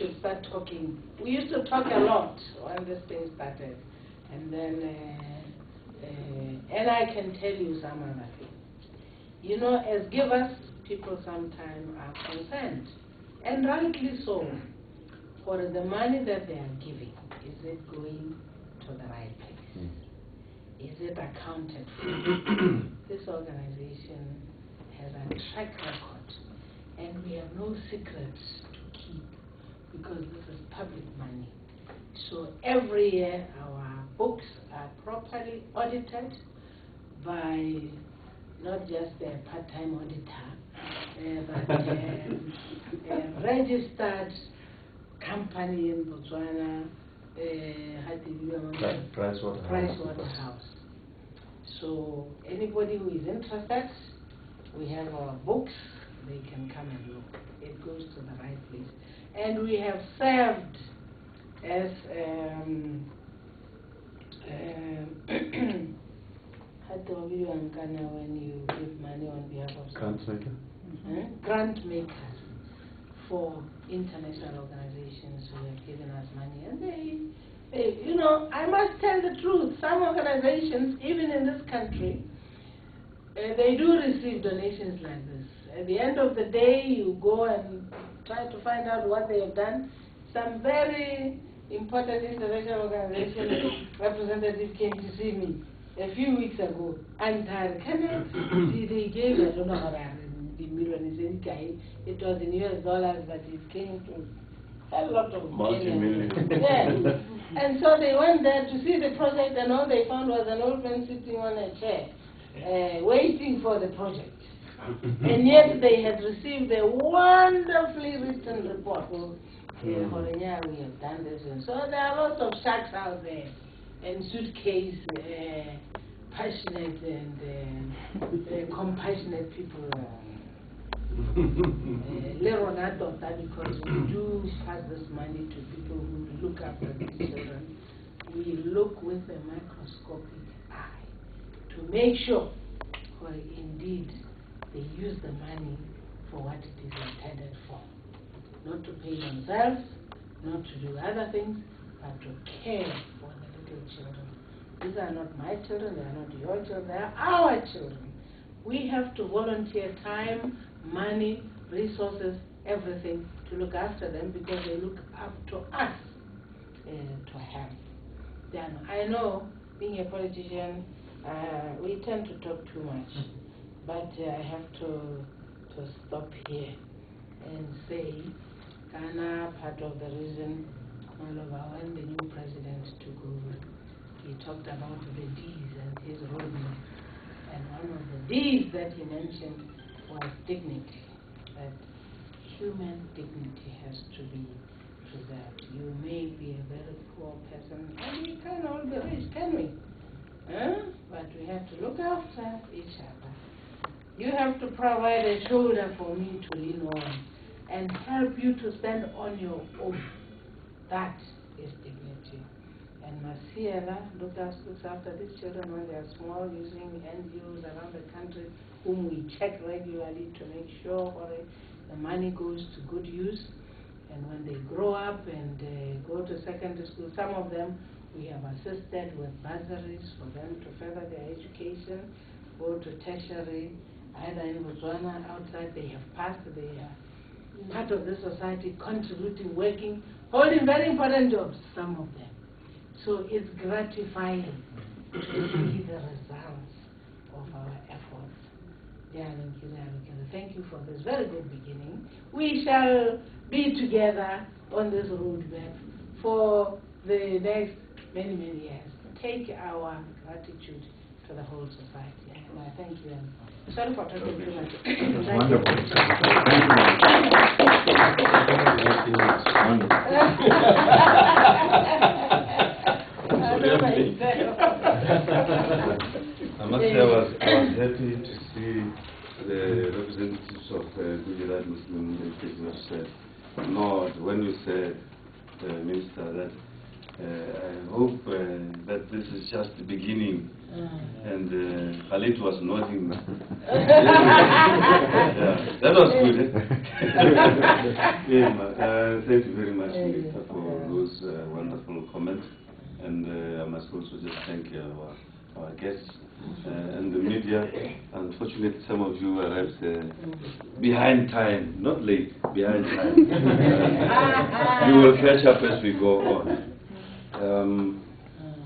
should start talking. We used to talk a lot when this thing started. And then, and I can tell you some other things. You know, as givers, people sometimes are concerned, and rightly so, for the money that they are giving. Is it going to the right place? Is it accounted for? This organization has a track record, and we have no secrets to keep because this is public money. So every year our books are properly audited by not just a part-time auditor, but a registered company in Botswana, Pricewaterhouse. So anybody who is interested, we have our books, they can come and look. It goes to the right place. And we have served as when you give money on behalf of grant makers for international organizations who have given us money. And they, you know, I must tell the truth, some organizations, even in this country, they do receive donations like this. At the end of the day, you go and try to find out what they have done. Some very important international organization representative came to see me a few weeks ago. I'm tired. They gave, I don't know how the million is. It was in US dollars, but it came to a lot of millions. Yeah. And so they went there to see the project, and all they found was an old man sitting on a chair, waiting for the project. And yet they had received a wonderfully written report. We have done this. And so there are lots of sharks out there, and suitcase, passionate and compassionate people. Because we do pass this money to people who look after these children. We look with a microscopic eye to make sure, for indeed, they use the money for what it is intended for. Not to pay themselves, not to do other things, but to care for the little children. These are not my children, they are not your children, they are our children. We have to volunteer time, money, resources, everything to look after them because they look up to us to help them. I know, being a politician, we tend to talk too much, but I have to stop here and say, Ghana, part of the reason, when the new president took over, he talked about the D's and his roadmap. And one of the D's that he mentioned was dignity, that human dignity has to be preserved. You may be a very poor person, and we can't all be rich, can we? But we have to look after each other. You have to provide a shoulder for me to lean on and help you to stand on your own. That is dignity. And Masiela looks after these children when they are small, using NGOs around the country whom we check regularly to make sure the money goes to good use. And when they grow up and go to secondary school, some of them we have assisted with bursaries for them to further their education, go to tertiary, either in Botswana, outside. They have passed, they are part of the society, contributing, working, holding very important jobs, some of them. So it's gratifying to see the results of our efforts. Thank you for this very good beginning. We shall be together on this roadmap for the next many, many years. Take our gratitude to the whole society. And I thank you. Sorry for talking too much. That's wonderful. I must say I was happy to see the representatives of Gujarat Muslim Education have said, Lord, when you said, Minister, that I hope that this is just the beginning. And Khalid was nodding. Yeah, that was good. Thank you very much, Minister, for those wonderful comments. And I must also just thank our guests and the media. Unfortunately, some of you arrived behind time, not late, behind time. You will catch up as we go on.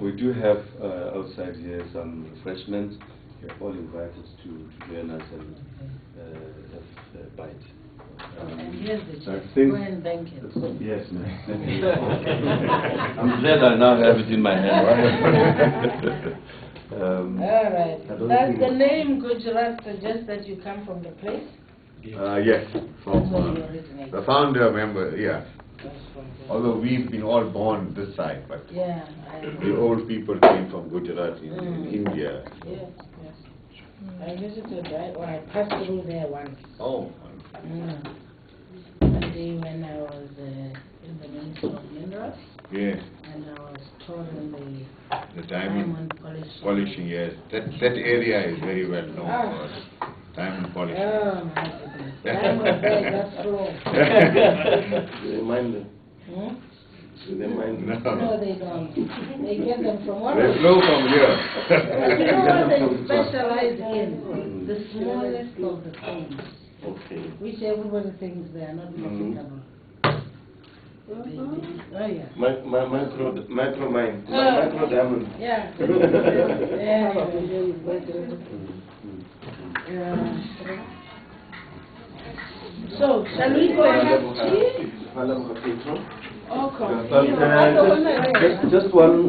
We do have outside here some refreshments. You're all invited to join us and have a bite. And here's the check. Go and thank it. Yes, ma'am. I'm glad I now have it in my hand. All right. Does the name Gujarat suggest that you come from the place? Yes, from the founder member, yeah. Although we've been all born this side, but yeah, the old people came from Gujarat in India. Yes, yes. I visited, I passed through there once. Oh. One day when I was in the Ministry of Minerals. Yes. And I was touring the diamond polishing. Yes. That area is very well known for diamond polishing. Oh my goodness. Diamond bag, that's wrong. Do they mind them? Do they mind them? No, they don't. They get them from one. They flow from here. But you know what they specialize in? The smallest of the things. Okay. Which everybody thinks they are not profitable. Oh yeah. Micro mine. Micro diamond. Yeah. So, shall we go and have tea? Patron. Oh, coffee. Just one.